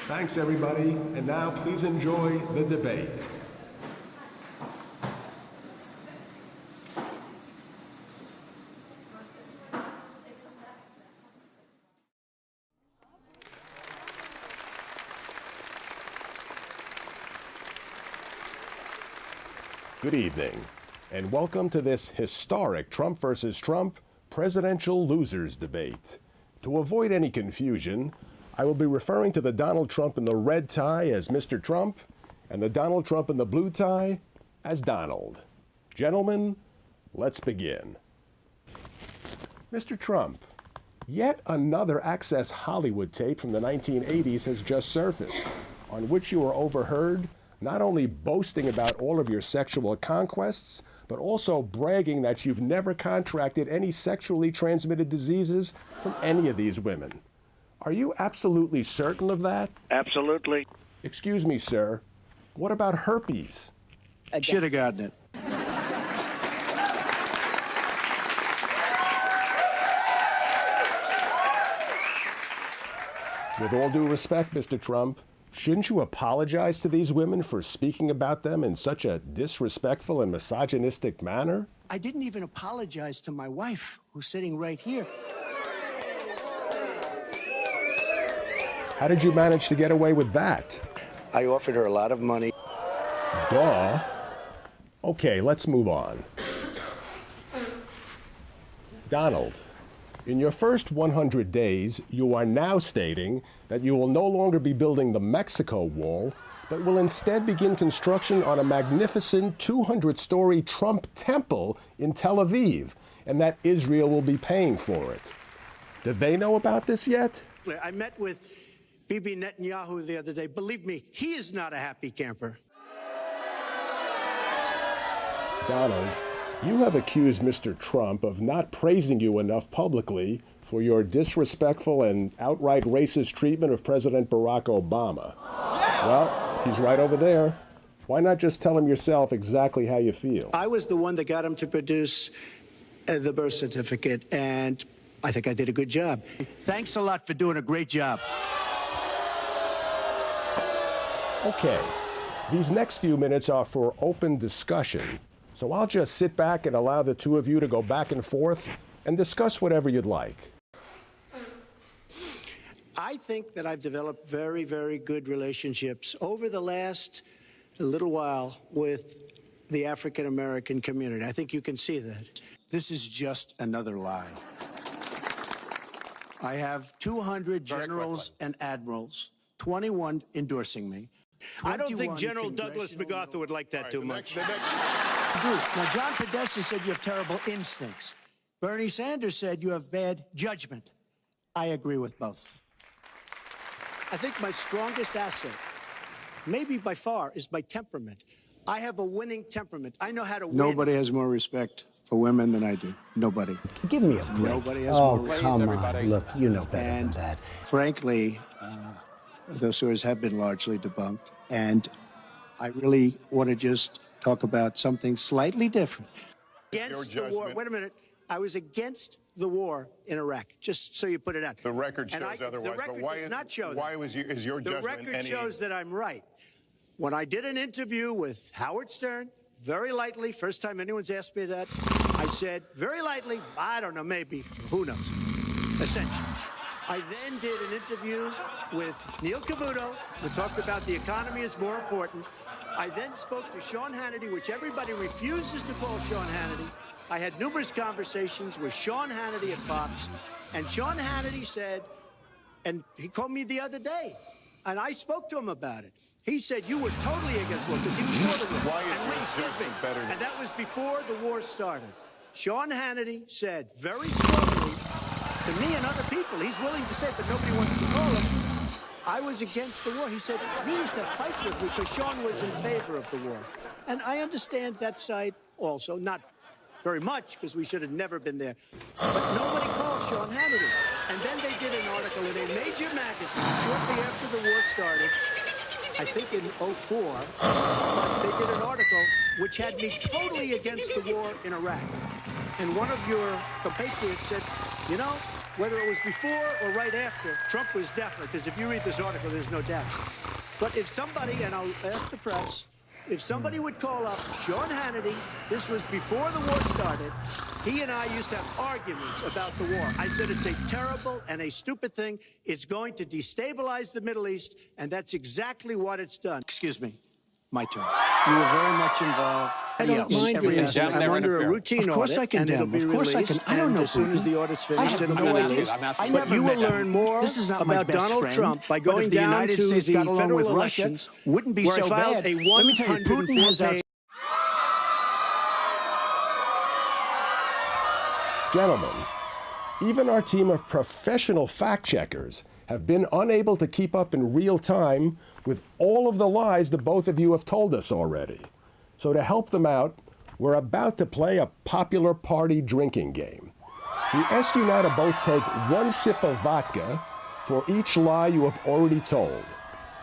Thanks, everybody. And now please enjoy the debate. Good evening, and welcome to this historic Trump versus Trump presidential losers debate. To avoid any confusion, I will be referring to the Donald Trump in the red tie as Mr. Trump and the Donald Trump in the blue tie as Donald. Gentlemen, let's begin. Mr. Trump, yet another Access Hollywood tape from the 1980s has just surfaced, on which you were overheard not only boasting about all of your sexual conquests, but also bragging that you've never contracted any sexually transmitted diseases from any of these women. Are you absolutely certain of that? Absolutely. Excuse me, sir. What about herpes? Should have gotten it. With all due respect, Mr. Trump, shouldn't you apologize to these women for speaking about them in such a disrespectful and misogynistic manner? I didn't even apologize to my wife, who's sitting right here. How did you manage to get away with that? I offered her a lot of money. Duh. Okay, let's move on. Donald, in your first 100 days, you are now stating that you will no longer be building the Mexico Wall, but will instead begin construction on a magnificent 200-story Trump temple in Tel Aviv, and that Israel will be paying for it. Did they know about this yet? I met with Bibi Netanyahu the other day. Believe me, he is not a happy camper. Donald, you have accused Mr. Trump of not praising you enough publicly for your disrespectful and outright racist treatment of President Barack Obama. Well, he's right over there. Why not just tell him yourself exactly how you feel? I was the one that got him to produce the birth certificate, and I think I did a good job. Thanks a lot for doing a great job. Okay, these next few minutes are for open discussion, so I'll just sit back and allow the two of you to go back and forth and discuss whatever you'd like. I think that I've developed very, very good relationships over the last little while with the African-American community. I think you can see that. This is just another lie. I have 200 generals and admirals, 21 endorsing me. I don't think General Douglas MacArthur would like that too much. Dude, now John Podesta said you have terrible instincts. Bernie Sanders said you have bad judgment. I agree with both. I think my strongest asset, maybe by far, is my temperament. I have a winning temperament. I know how to win. Nobody has more respect for women than I do. Nobody. Give me a break. Nobody has more respect. Oh, come on. Look, you know better than that. Frankly, those stories have been largely debunked, and I really want to just talk about something slightly different. Against the war. Wait a minute. I was against the war in Iraq, just so you put it out. The record shows otherwise. The record does not show that. Why is your judgment The record shows that I'm right. When I did an interview with Howard Stern, very lightly, first time anyone's asked me that, I said, very lightly, I don't know, maybe, who knows, essentially. I then did an interview with Neil Cavuto, who talked about the economy is more important. I then spoke to Sean Hannity, which everybody refuses to call Sean Hannity. I had numerous conversations with Sean Hannity at Fox, and Sean Hannity said, and he called me the other day, and I spoke to him about it. He said, you were totally against war, because he was for the war. Why is better? And that was before the war started. Sean Hannity said very strongly to me and other people, he's willing to say, but nobody wants to call him, I was against the war. He said, he used to have fights with me because Sean was in favor of the war. And I understand that side also, not very much, because we should have never been there. But nobody calls Sean Hannity. And then they did an article in a major magazine shortly after the war started, I think in '04, but they did an article which had me totally against the war in Iraq. And one of your compatriots said, you know, whether it was before or right after, Trump was definitely, because if you read this article, there's no doubt. But if somebody, and I'll ask the press, if somebody would call up Sean Hannity, this was before the war started, he and I used to have arguments about the war. I said it's a terrible and a stupid thing. It's going to destabilize the Middle East, and that's exactly what it's done. Excuse me. My turn. You were very much involved. I don't mind Every being aspect. I'm under a routine audit. Of course I can, and it'll Dan. be Of course I released, can. I don't know as soon as the audit's finished, it'll be released. But you will learn more about Donald Trump by going down to the federal elections, wouldn't be where so I filed bad. a Let me tell you, Putin has 104-page. Gentlemen, even our team of professional fact-checkers have been unable to keep up in real time with all of the lies that both of you have told us already. So to help them out, we're about to play a popular party drinking game. We ask you now to both take one sip of vodka for each lie you have already told.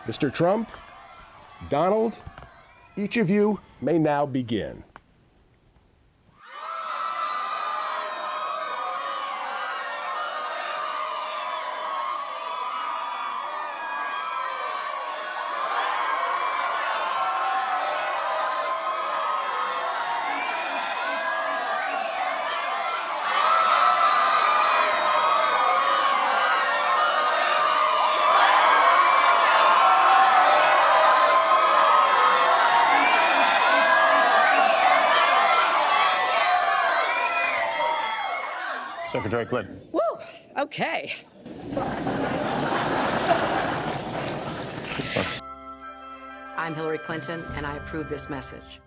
Mr. Trump, Donald, each of you may now begin. Secretary Clinton. Woo, okay. I'm Hillary Clinton, and I approve this message.